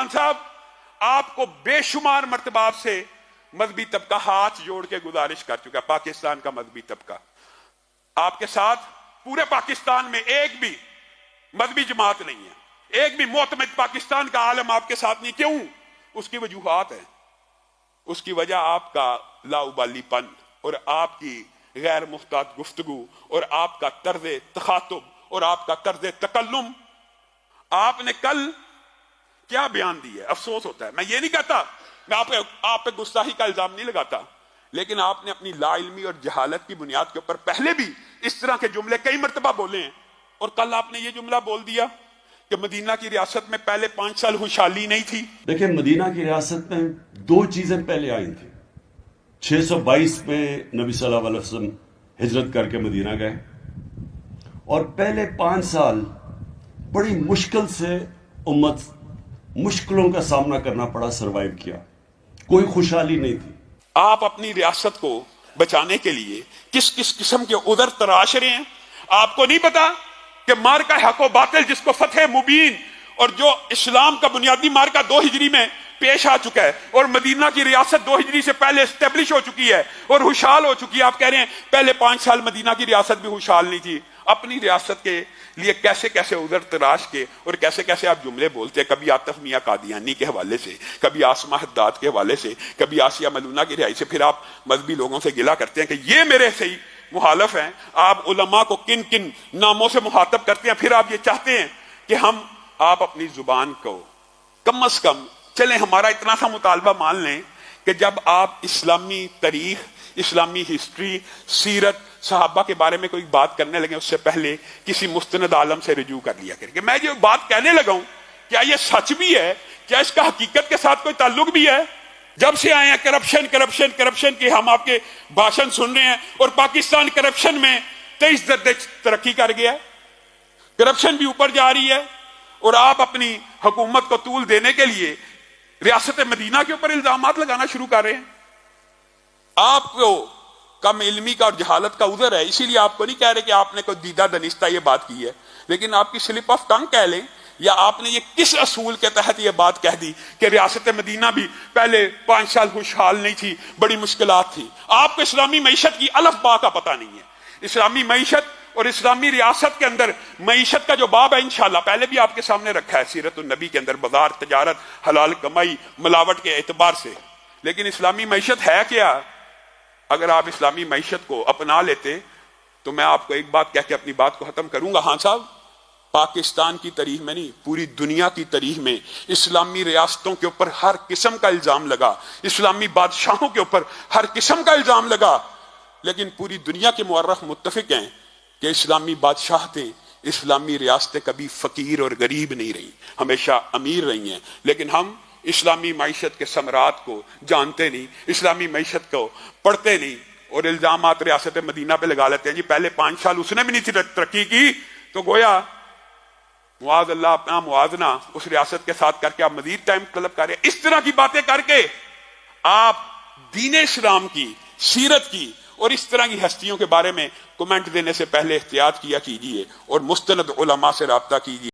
खान साहब, आपको बेशुमार मर्तबा से मजहबी तबका हाथ जोड़ के गुजारिश कर चुका, पाकिस्तान का मजहबी तबका आपके साथ, पूरे पाकिस्तान में एक भी मजहबी जमात नहीं है, एक भी मोतमद पाकिस्तान का आलम आपके साथ नहीं। क्यों? उसकी वजूहात है। उसकी वजह आपका लाउबालीपन और आपकी गैर मुख्तात गुफ्तगू और आपका तर्ज तखातुब और आपका तर्ज तकल्लुम। आपने कल क्या बयान दिया, अफसोस होता है। मैं ये नहीं कहता, मैं आप पे गुस्ताखी का इल्जाम नहीं लगाता, लेकिन आपने अपनी लाइल्मी और जहालत की बुनियाद के ऊपर पहले भी इस तरह के जुमले कई मरतबा बोले हैं। और कल आपने ये जुमला बोल दिया कि मदीना की रियासत में पहले 5 साल खुशहाली नहीं थी। देखिए, मदीना की रियासत में 2 चीजें पहले आई थी। 622 में नबी सल्लल्लाहु अलैहि वसल्लम हिजरत करके मदीना गए और पहले 5 साल बड़ी मुश्किल से उम्मत मुश्किलों का सामना करना पड़ा, सरवाइव किया, कोई खुशहाली नहीं थी। आप अपनी रियासत को बचाने के लिए किस किस किस्म के उधर तराश रहे हैं। आपको नहीं पता कि मार्का हक व बातिल, जिसको फतेह मुबीन और जो इस्लाम का बुनियादी मार्का 2 हिजरी में पेश आ चुका है और मदीना की रियासत 2 हिजरी से पहले एस्टेब्लिश हो चुकी है और खुशहाल हो चुकी है। आप कह रहे हैं पहले 5 साल मदीना की रियासत भी खुशहाल नहीं थी। अपनी रियासत के लिए कैसे कैसे उधर तराश के और कैसे कैसे आप जुमले बोलते हैं, कभी आतिफ मियां कादियानी के हवाले से, कभी आसमा हद्दाद के हवाले से, कभी आसिया मलूना की रिहाई से। फिर आप मजहबी लोगों से गिला करते हैं कि ये मेरे से ही मुखालफ हैं। आप उलमा को किन किन नामों से मुखातब करते हैं। फिर आप ये चाहते हैं कि आप अपनी जुबान को कम अज कम, चले हमारा इतना सा मुतालबा मान लें कि जब आप इस्लामी तारीख, इस्लामी हिस्ट्री, सीरत, सहाबा के बारे में कोई बात करने लगे उससे पहले किसी मुस्तनद आलम से रुजू कर लिया करेंगे। मैं जो बात कहने लगा हूं, क्या यह सच भी है? क्या इसका हकीकत के साथ कोई ताल्लुक भी है? जब से आए हैं करप्शन करप्शन करप्शन के हम आपके भाषण सुन रहे हैं और पाकिस्तान करप्शन में 23 दर्जे तरक्की कर गया, करप्शन भी ऊपर जा रही है और आप अपनी हुकूमत को तूल देने के लिए रियासत मदीना के ऊपर इल्जामात लगाना शुरू कर रहे हैं। आपको कम इल्मी का और जहालत का उज़र है, इसीलिए आपको नहीं कह रहे कि आपने कोई दीदा दनिस्ता ये बात की है, लेकिन आपकी स्लिप ऑफ टंग कह लें, या आपने ये किस असूल के तहत ये बात कह दी कि रियासत मदीना भी पहले 5 साल खुशहाल नहीं थी, बड़ी मुश्किलात थी। आपको इस्लामी मईशत की अलफ बा का पता नहीं है। इस्लामी मईशत और इस्लामी रियासत के अंदर मईशत का जो बाब है, इंशाल्लाह पहले भी आपके सामने रखा है सीरतुन नबी के अंदर, बाजार, तजारत, हलाल कमाई, मिलावट के एतबार से। लेकिन इस्लामी मईशत है क्या? अगर आप इस्लामी मईशत को अपना लेते तो मैं आपको एक बात कह के अपनी बात को खत्म करूंगा। हाँ साहब, पाकिस्तान की तारीख में नहीं, पूरी दुनिया की तारीख में इस्लामी रियासतों के ऊपर हर किस्म का इल्जाम लगा, इस्लामी बादशाहों के ऊपर हर किस्म का इल्जाम लगा, लेकिन पूरी दुनिया के मुअर्रिख मुत्तफिक हैं कि इस्लामी बादशाहतें, इस्लामी रियासतें कभी फकीर और गरीब नहीं रही, हमेशा अमीर रही हैं। लेकिन हम इस्लामी मईशत के समरात को जानते नहीं, इस्लामी मईशत को पढ़ते नहीं और इल्जामात रियासत मदीना पे लगा लेते हैं। जी पहले 5 साल उसने भी नहीं थी तरक्की की, तो गोया मुआज अल्लाह अपना मुआजना उस रियासत के साथ करके आप मजीद टाइम तलब कर रहे हैं। इस तरह की बातें करके आप दीन इस्लाम की, सीरत की और इस तरह की हस्तियों के बारे में कमेंट देने से पहले एहतियात किया कीजिए और मुस्तनद उलमा से राब्ता कीजिए।